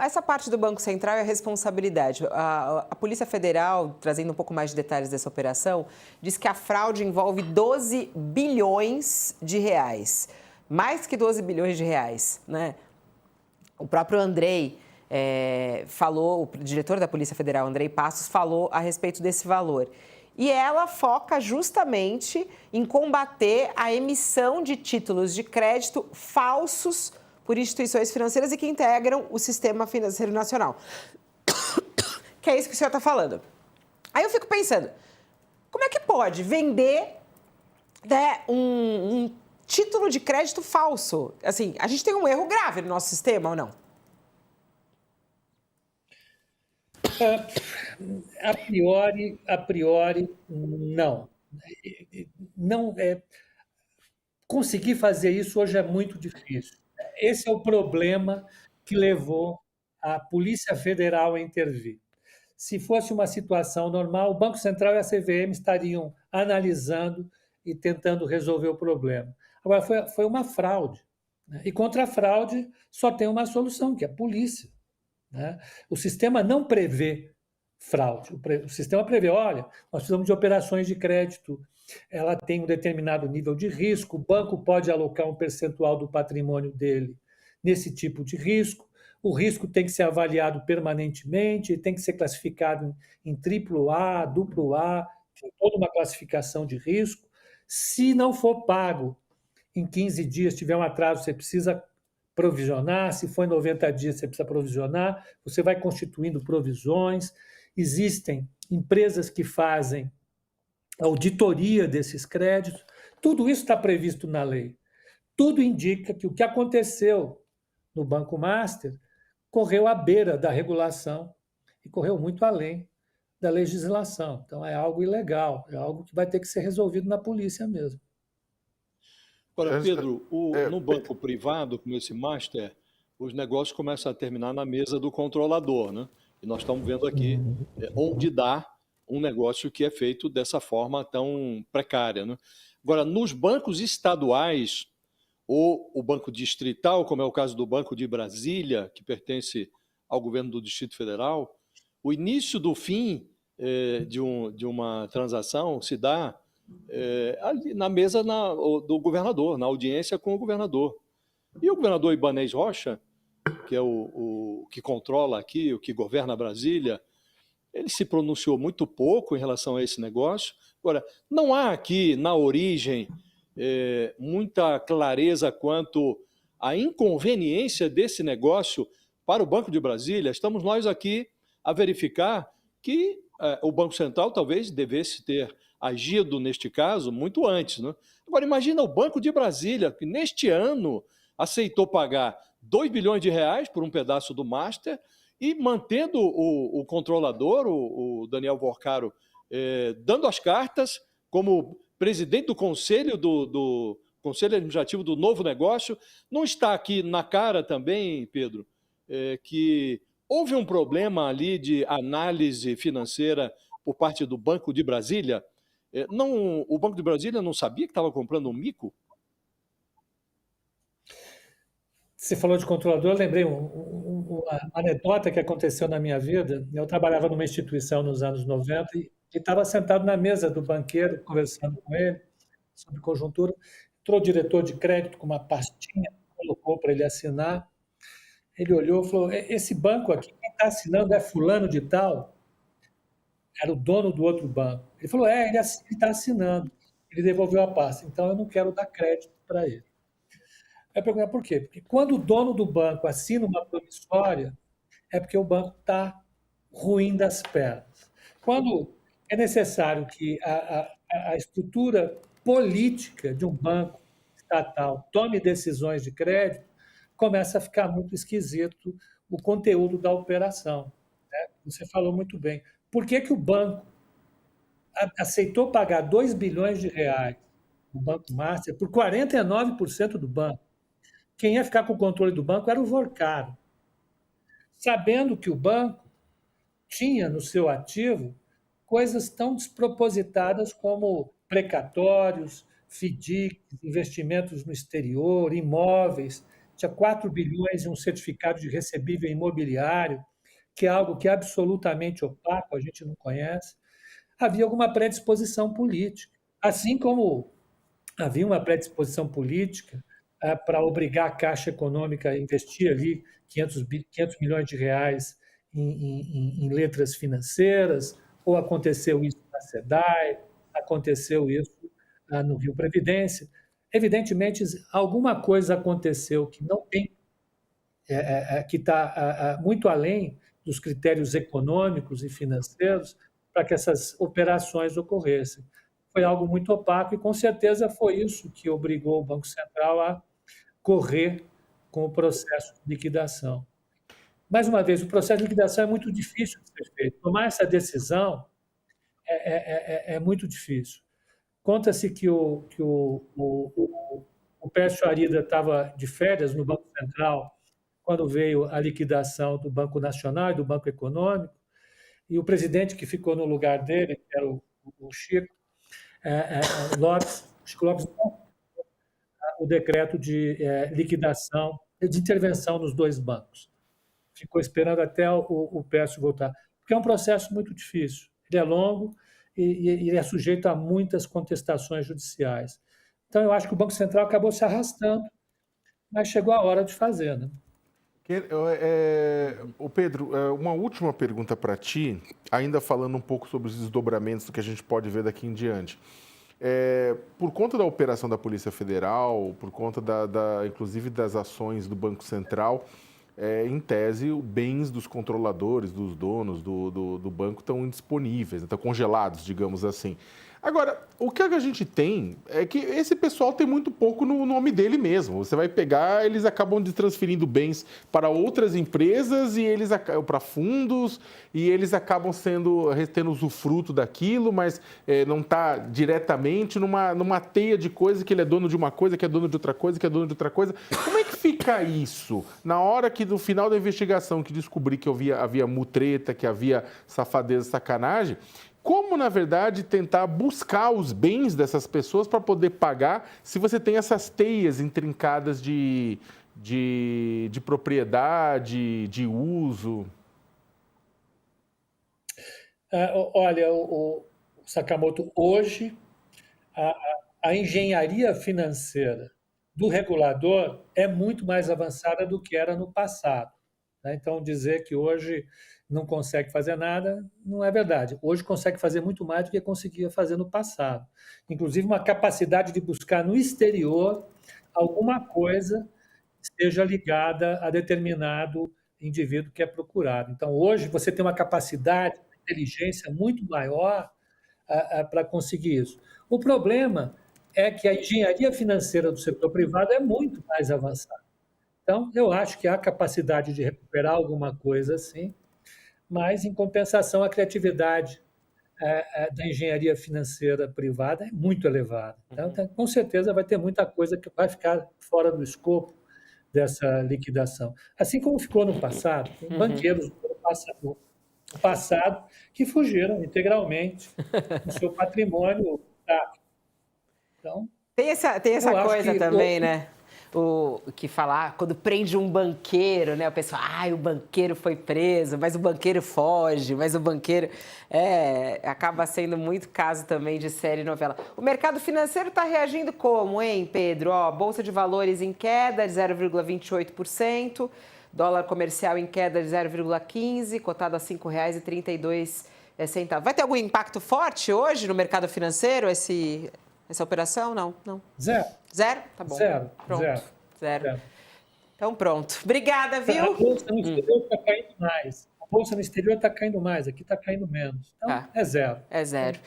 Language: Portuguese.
Essa parte do Banco Central é a responsabilidade. A Polícia Federal, trazendo um pouco mais de detalhes dessa operação, diz que a fraude envolve 12 bilhões de reais. Mais que 12 bilhões de reais, né? O próprio Andrei falou, o diretor da Polícia Federal, Andrei Passos, falou a respeito desse valor. E ela foca justamente em combater a emissão de títulos de crédito falsos por instituições financeiras e que integram o sistema financeiro nacional. Que é isso que o senhor está falando. Aí eu fico pensando, como é que pode vender, né, um título de crédito falso? Assim, a gente tem um erro grave no nosso sistema ou não? A priori, não. Não conseguir fazer isso hoje é muito difícil. Esse é o problema que levou a Polícia Federal a intervir. Se fosse uma situação normal, o Banco Central e a CVM estariam analisando e tentando resolver o problema. Agora, foi uma fraude, né? E contra a fraude só tem uma solução, que é a polícia, né? O sistema não prevê fraude. O sistema prevê, olha, nós precisamos de operações de crédito, ela tem um determinado nível de risco, o banco pode alocar um percentual do patrimônio dele nesse tipo de risco, o risco tem que ser avaliado permanentemente, tem que ser classificado em AAA, AA, tem toda uma classificação de risco. Se não for pago em 15 dias, tiver um atraso, você precisa provisionar, se for em 90 dias, você precisa provisionar, você vai constituindo provisões. Existem empresas que fazem auditoria desses créditos, tudo isso está previsto na lei. Tudo indica que o que aconteceu no Banco Master correu à beira da regulação e correu muito além da legislação. Então, é algo ilegal, é algo que vai ter que ser resolvido na polícia mesmo. Agora, Pedro, no banco privado, como esse Master, os negócios começam a terminar na mesa do controlador, né? E nós estamos vendo aqui onde dá um negócio que é feito dessa forma tão precária, né? Agora, nos bancos estaduais, ou o banco distrital, como é o caso do Banco de Brasília, que pertence ao governo do Distrito Federal, o início do fim de uma transação se dá ali na mesa do governador, na audiência com o governador. E o governador Ibanez Rocha, que é o que controla aqui, o que governa Brasília, ele se pronunciou muito pouco em relação a esse negócio. Agora, não há aqui, na origem, muita clareza quanto à inconveniência desse negócio para o Banco de Brasília. Estamos nós aqui a verificar que o Banco Central talvez devesse ter agido, neste caso, muito antes, né? Agora, imagina o Banco de Brasília, que neste ano aceitou pagar 2 bilhões de reais por um pedaço do Master e mantendo o controlador, o Daniel Vorcaro, dando as cartas como presidente do conselho do Conselho Administrativo do novo negócio. Não está aqui na cara também, Pedro, que houve um problema ali de análise financeira por parte do Banco de Brasília? O Banco de Brasília não sabia que estava comprando um mico? Você falou de controlador, eu lembrei uma anedota que aconteceu na minha vida. Eu trabalhava numa instituição nos anos 90 e estava sentado na mesa do banqueiro, conversando com ele sobre conjuntura. Entrou o diretor de crédito com uma pastinha, colocou para ele assinar. Ele olhou e falou, esse banco aqui, quem está assinando é fulano de tal? Era o dono do outro banco. Ele falou, ele está assinando. Ele devolveu a pasta. Então, eu não quero dar crédito para ele. Aí perguntar por quê? Porque quando o dono do banco assina uma promissória, é porque o banco está ruim das pernas. Quando é necessário que a estrutura política de um banco estatal tome decisões de crédito, começa a ficar muito esquisito o conteúdo da operação, né? Você falou muito bem. Por que o banco aceitou pagar 2 bilhões de reais no Banco Master por 49% do banco? Quem ia ficar com o controle do banco era o Vorcaro, sabendo que o banco tinha no seu ativo coisas tão despropositadas como precatórios, FDICs, investimentos no exterior, imóveis. tinha 4 bilhões em um certificado de recebível imobiliário, que é algo que é absolutamente opaco, a gente não conhece. Havia alguma predisposição política, assim como havia uma predisposição política para obrigar a Caixa Econômica a investir ali 500 milhões de reais em letras financeiras, ou aconteceu isso na SEDAI, aconteceu isso no Rio Previdência. Evidentemente, alguma coisa aconteceu que não tem, que está muito além dos critérios econômicos e financeiros para que essas operações ocorressem. Foi algo muito opaco e, com certeza, foi isso que obrigou o Banco Central a correr com o processo de liquidação. Mais uma vez, o processo de liquidação é muito difícil de ser feito. Tomar essa decisão é muito difícil. Conta-se que o Pércio Arida estava de férias no Banco Central quando veio a liquidação do Banco Nacional e do Banco Econômico, e o presidente que ficou no lugar dele, que era o Chico Lopes, o decreto de liquidação, de intervenção nos dois bancos. Ficou esperando até o Pércio voltar, porque é um processo muito difícil. Ele é longo e ele é sujeito a muitas contestações judiciais. Então, eu acho que o Banco Central acabou se arrastando, mas chegou a hora de fazer, né? Pedro, uma última pergunta para ti, ainda falando um pouco sobre os desdobramentos do que a gente pode ver daqui em diante. Por conta da operação da Polícia Federal, por conta inclusive das ações do Banco Central, em tese, os bens dos controladores, dos donos do banco estão indisponíveis, estão congelados, digamos assim. Agora, o que a gente tem é que esse pessoal tem muito pouco no nome dele mesmo. Você vai pegar, eles acabam de transferindo bens para outras empresas e eles para fundos, e eles acabam tendo usufruto daquilo, mas não está diretamente numa teia de coisa que ele é dono de uma coisa, que é dono de outra coisa, que é dono de outra coisa. Como é que fica isso? Na hora que, no final da investigação, que descobri que havia mutreta, que havia safadeza, sacanagem, como, na verdade, tentar buscar os bens dessas pessoas para poder pagar se você tem essas teias intrincadas de propriedade, de uso? Olha, o Sakamoto, hoje a engenharia financeira do regulador é muito mais avançada do que era no passado. Então, dizer que hoje não consegue fazer nada não é verdade. Hoje consegue fazer muito mais do que conseguia fazer no passado. Inclusive, uma capacidade de buscar no exterior alguma coisa que esteja ligada a determinado indivíduo que é procurado. Então, hoje, você tem uma capacidade, uma inteligência muito maior para conseguir isso. O problema é que a engenharia financeira do setor privado é muito mais avançada. Então, eu acho que há capacidade de recuperar alguma coisa, sim, mas, em compensação, a criatividade da engenharia financeira privada é muito elevada. Então, com certeza, vai ter muita coisa que vai ficar fora do escopo dessa liquidação. Assim como ficou no passado, tem banqueiros no passado que fugiram integralmente do seu patrimônio. Então, tem essa coisa também, né? O que falar, quando prende um banqueiro, né? O pessoal, o banqueiro foi preso, mas o banqueiro foge, mas o banqueiro... acaba sendo muito caso também de série novela. O mercado financeiro está reagindo como, hein, Pedro? Bolsa de valores em queda de 0,28%, dólar comercial em queda de 0,15%, cotado a R$ 5,32. Vai ter algum impacto forte hoje no mercado financeiro, essa operação? Não. Zero. Zero? Tá bom. Pronto. Zero. Então, pronto. Obrigada, viu? A bolsa no exterior está caindo mais. A bolsa no exterior está caindo mais, aqui está caindo menos. Então, é zero. É zero.